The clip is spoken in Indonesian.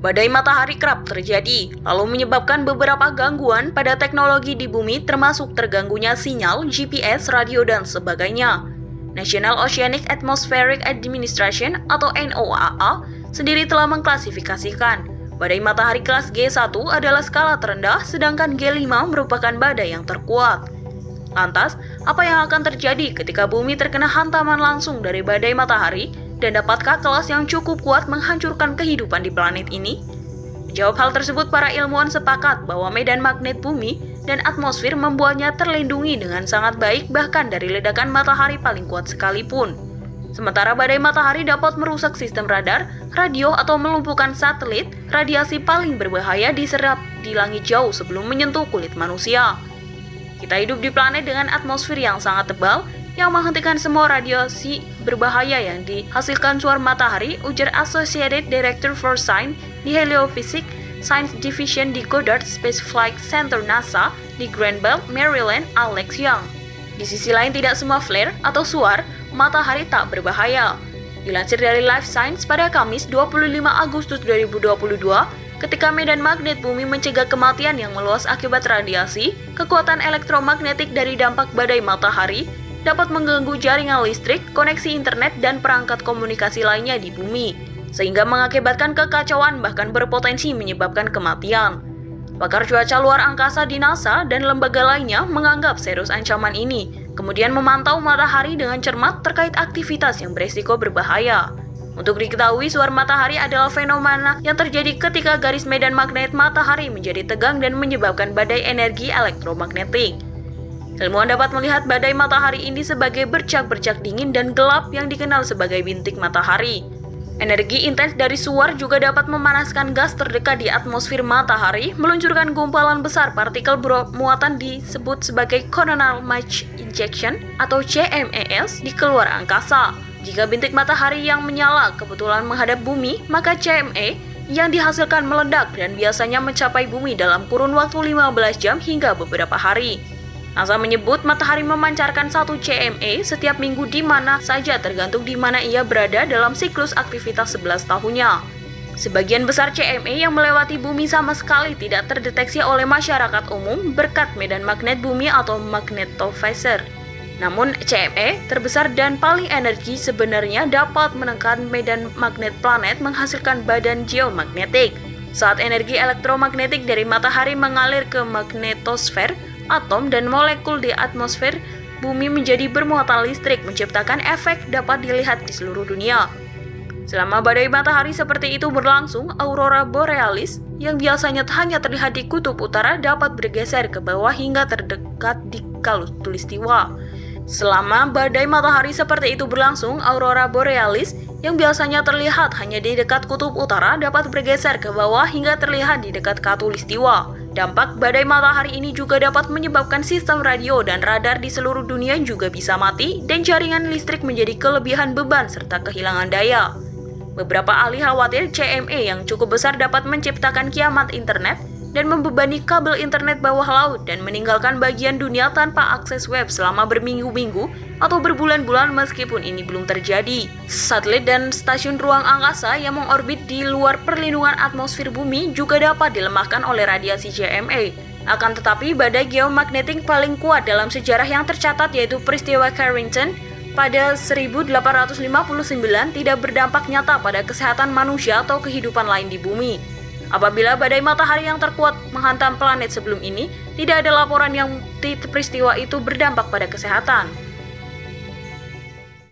Badai matahari kerap terjadi, lalu menyebabkan beberapa gangguan pada teknologi di bumi termasuk terganggunya sinyal, GPS, radio, dan sebagainya. National Oceanic Atmospheric Administration atau NOAA sendiri telah mengklasifikasikan badai matahari kelas G1 adalah skala terendah, sedangkan G5 merupakan badai yang terkuat. Lantas, apa yang akan terjadi ketika bumi terkena hantaman langsung dari badai matahari? Dan dapatkah kelas yang cukup kuat menghancurkan kehidupan di planet ini? Menjawab hal tersebut, para ilmuwan sepakat bahwa medan magnet bumi dan atmosfer membuatnya terlindungi dengan sangat baik bahkan dari ledakan matahari paling kuat sekalipun. Sementara badai matahari dapat merusak sistem radar, radio, atau melumpuhkan satelit, radiasi paling berbahaya diserap di langit jauh sebelum menyentuh kulit manusia. Kita hidup di planet dengan atmosfer yang sangat tebal, yang menghentikan semua radiasi berbahaya yang dihasilkan suar matahari, ujar Associated Director for Science di Heliophysics Science Division di Goddard Space Flight Center NASA di Greenbelt, Maryland, Alex Young. Di sisi lain, tidak semua flare atau suar matahari tak berbahaya. Dilansir dari Life Science pada Kamis 25 Agustus 2022, ketika medan magnet bumi mencegah kematian yang meluas akibat radiasi, kekuatan elektromagnetik dari dampak badai matahari dapat mengganggu jaringan listrik, koneksi internet, dan perangkat komunikasi lainnya di bumi, sehingga mengakibatkan kekacauan bahkan berpotensi menyebabkan kematian. Pakar cuaca luar angkasa di NASA dan lembaga lainnya menganggap serius ancaman ini, kemudian memantau matahari dengan cermat terkait aktivitas yang beresiko berbahaya. Untuk diketahui, suar matahari adalah fenomena yang terjadi ketika garis medan magnet matahari menjadi tegang dan menyebabkan badai energi elektromagnetik. Ilmuwan dapat melihat badai matahari ini sebagai bercak-bercak dingin dan gelap yang dikenal sebagai bintik matahari. Energi intens dari suar juga dapat memanaskan gas terdekat di atmosfer matahari, meluncurkan gumpalan besar partikel bermuatan disebut sebagai coronal mass ejection atau CMES di keluar angkasa. Jika bintik matahari yang menyala kebetulan menghadap bumi, maka CME yang dihasilkan meledak dan biasanya mencapai bumi dalam kurun waktu 15 jam hingga beberapa hari. NASA menyebut matahari memancarkan 1 CME setiap minggu di mana saja tergantung di mana ia berada dalam siklus aktivitas 11 tahunnya. Sebagian besar CME yang melewati bumi sama sekali tidak terdeteksi oleh masyarakat umum berkat medan magnet bumi atau magnetophaser. Namun CME terbesar dan paling energi sebenarnya dapat menekan medan magnet planet menghasilkan badan geomagnetik. Saat energi elektromagnetik dari matahari mengalir ke magnetosfer, atom dan molekul di atmosfer bumi menjadi bermuatan listrik, menciptakan efek dapat dilihat di seluruh dunia. Selama badai matahari seperti itu berlangsung, aurora borealis yang biasanya hanya terlihat di kutub utara dapat bergeser ke bawah hingga terdekat di khatulistiwa. Selama badai matahari seperti itu berlangsung, aurora borealis yang biasanya terlihat hanya di dekat kutub utara dapat bergeser ke bawah hingga terlihat di dekat khatulistiwa. Dampak badai matahari ini juga dapat menyebabkan sistem radio dan radar di seluruh dunia juga bisa mati dan jaringan listrik menjadi kelebihan beban serta kehilangan daya. Beberapa ahli khawatir CME yang cukup besar dapat menciptakan kiamat internet dan membebani kabel internet bawah laut dan meninggalkan bagian dunia tanpa akses web selama berminggu-minggu atau berbulan-bulan meskipun ini belum terjadi. Satelit dan stasiun ruang angkasa yang mengorbit di luar perlindungan atmosfer bumi juga dapat dilemahkan oleh radiasi CME. Akan tetapi, badai geomagnetik paling kuat dalam sejarah yang tercatat yaitu peristiwa Carrington pada 1859 tidak berdampak nyata pada kesehatan manusia atau kehidupan lain di bumi. Apabila badai matahari yang terkuat menghantam planet sebelum ini, tidak ada laporan yang peristiwa itu berdampak pada kesehatan.